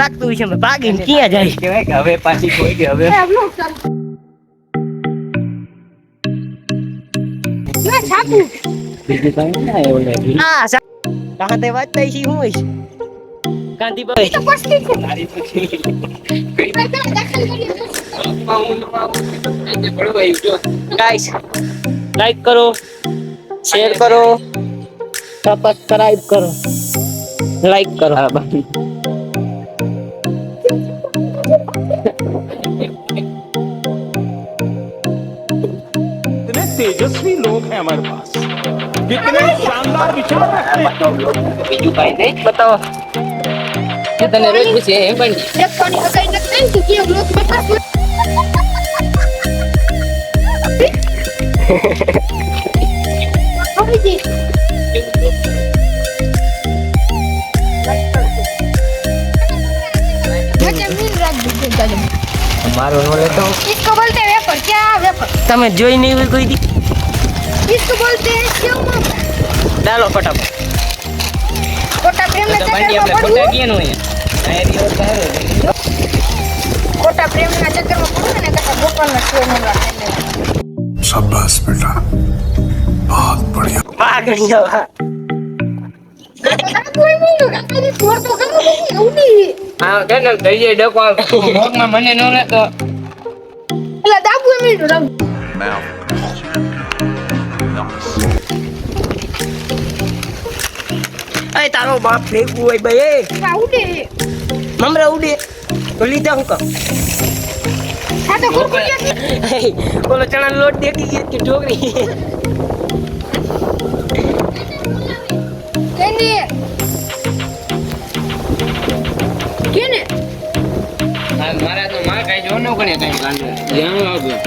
લાગતું હોય છે અમે ભાગીને ક્યાં જાય કહેવાય કે હવે પાછી કોઈ કે હવે બીજું કાંઈ ના એવું લાગ્યું. હા કાં તે વાત થઈ છે હું હોય કાંતિભાઈ તારી પછી ભળવાયું જો. ગાઈસ લાઈક કરો શેર કરો સબસ્ક્રાઇબ કરો લાઈક કરો હા બાકી कितने तेजस्वी लोग हैं हमारे पास कितने शानदार विचार रखते हैं तो બીજું કાંઈ નહીં. બતાવો એ તને રોજ પૂછે એમ પણ મારો નો લેતો इसको बोलते हैं वेफर क्या वेफर તમે જોઈ નહીં હોય કોઈ દી इसको बोलते हैं सेव मामा ડાલો ફટાફટ कोटा प्रेम તો में બાકી चक्कर આપણે में ખોટા पड़ू ક્યાં નો અહીંયા આ એરિયો સારો છે. कोटा प्रेम में चक्कर में पड़ू ने कहा गोपाल में सेव मामा शाबाश बेटा बहुत बढ़िया પાગડીઓ कोई बोलो काका छोड़ तो करो उनी હા કે ને થઈ જાય ડકો રોગમાં મને ન લેતો એલા દાબુ એ મિનિટ દાબુ એ તારો બાપ ફેંકવું હોય ભાઈ આ ઉડે મમરા ઉડે તો લીધા હું કામ આ તો ગુરગુરિયા ઓલો ચણા લોટ દેખી ગઈ કે ઢોકરી કેને કેને મારા તો માં કાઈ જો ન કરે કાઈ કાંદો જ્યાં આવ્યો